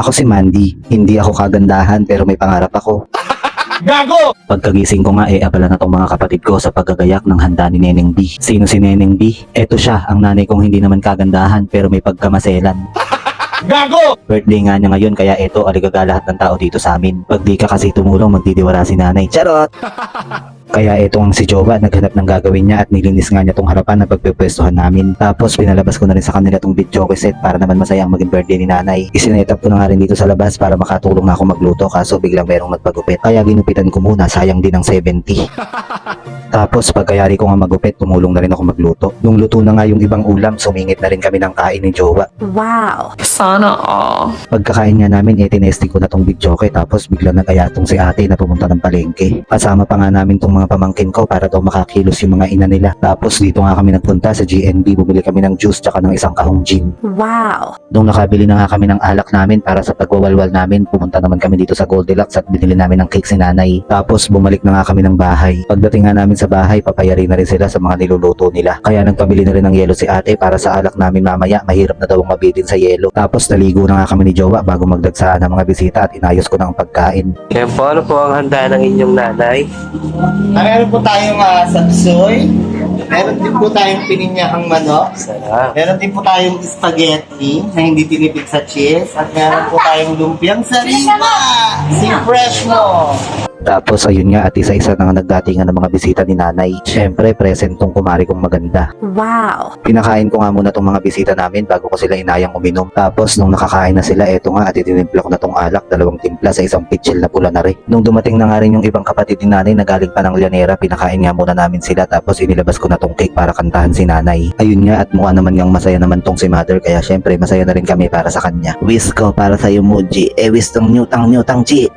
Ako si Mandy, hindi ako kagandahan pero may pangarap ako. Gago! Pagkagising ko nga abala na tong mga kapatid ko sa paggagayak ng handa ni Neneng B. Sino si Neneng B? Eto siya, ang nanay kong hindi naman kagandahan pero may pagkamaselan. Gago! Birthday nga niya ngayon kaya eto aligaga lahat ng tao dito sa amin. Pag di ka kasi tumulong magdidiwara si nanay. Charot! Kaya etong si Jowa naghanap ng gagawin niya at nilinis nga niya tong harapan na pagpipwestuhan namin. Tapos pinalabas ko na rin sa kanila tong video set para naman masaya ang maging birthday ni nanay. Isinetap ko na nga rin dito sa labas para makatulong na ako magluto kaso biglang merong nagpagupit. Kaya ginupitan ko muna, sayang din ang 70. Tapos pagkayari ko nga magupit, tumulong na rin ako magluto. Nung luto na nga yung ibang ulam, sumingit na rin kami ng kain ni Jowa. Wow! Sana all. Pagkakain nga namin, tinesting ko na tong video tapos biglang nag-aya tong si ate na pumunta ng palengke. Kasama pa nga namin tong mga pamangkin ko para daw makakilos yung mga ina nila. Tapos dito nga kami nagpunta sa GNB, bumili kami ng juice tsaka ng isang kahong gin. Wow! Nung nakabili na nga kami ng alak namin para sa pagwawalwal namin, pumunta naman kami dito sa Goldilocks at binili namin ng cake si nanay. Tapos bumalik na nga kami ng bahay. Pagdating nga namin sa bahay, papayari na rin sila sa mga niluluto nila. Kaya nagpabili na rin ng yelo si ate para sa alak namin mamaya, mahirap na daw ang mabitin sa yelo. Tapos naligo na nga kami ni Jowa bago magdagsaan ng mga bisita at inayos ko na ang pagkain. Kaya po, ano po ang handa ng inyong nanay? Meron po tayong sapsoy. Meron din po tayong pininyahang manok. Sarap. Meron din po tayong spaghetti na hindi tinipid sa cheese. At meron po tayong lumpiang sariwa. Si fresh mo. Tapos ayun nga at isa-isa na nga nagdatingan ng mga bisita ni nanay. Syempre present tong kumari kong maganda. Wow! Pinakain ko nga muna tong mga bisita namin bago ko sila inayang uminom. Tapos nung nakakain na sila, eto nga at itinimpla ko na tong alak, 2 timpla sa isang pitchel na pula na rin. Nung dumating na nga rin yung ibang kapatid ni nanay na galing pa ng Llanera, pinakain nga muna namin sila tapos inilabas ko na tong cake para kantahan si nanay. Ayun nga at mukha naman ngang masaya naman tong si mother kaya syempre masaya na rin kami para sa kanya. Wish ko para sa'yo Muji, wish tong nyutang chi.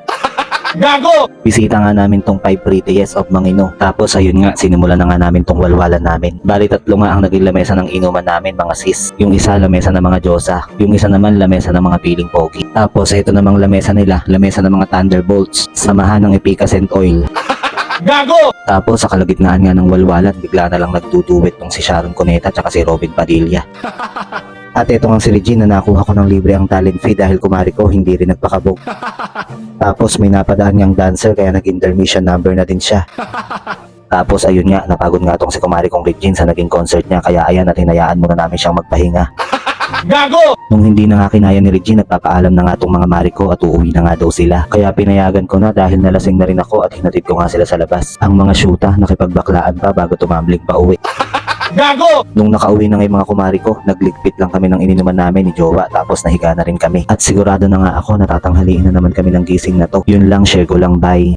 Gago! Bisita nga namin tong 5 prettiest of Mangino. Tapos ayun nga, sinimulan na nga namin tong walwalan namin. Bali 3 nga ang naging lamesa ng inuman namin mga sis. Yung isa lamesa ng mga Diyosa. Yung isa naman lamesa ng mga piling pogi. Tapos ito namang lamesa nila, lamesa ng mga Thunderbolts. Samahan ng Epicacent Oil. Gago! Tapos sa kalagitnaan nga ng walwalan, bigla na lang nagduduwit tong si Sharon Cuneta at si Robin Padilla. At ito nga si Regine na nakuha ko ng libre ang talent fee dahil kumari ko hindi rin nagpakabog. Tapos may napadaan niyang dancer kaya nag-intermission number na din siya. Tapos ayun nga, napagod nga tong si kumari kong Regine sa naging concert niya kaya ayan at hinayaan muna namin siyang magpahinga. Gago! Nung hindi na nga kinaya ni Regine, nagpapaalam na nga tong mga mari ko at uuwi na nga daw sila. Kaya pinayagan ko na dahil nalasing na rin ako at hinatid ko nga sila sa labas. Ang mga syuta nakipagbaklaan pa bago tumambling pa uwi. Gago! Nung nakauwi na nga yung mga kumari ko, nagligpit lang kami ng ininuman namin ni Jowa tapos nahiga na rin kami. At sigurado na nga ako natatanghaliin na naman kami ng gising na to. Yun lang, share ko lang, bye.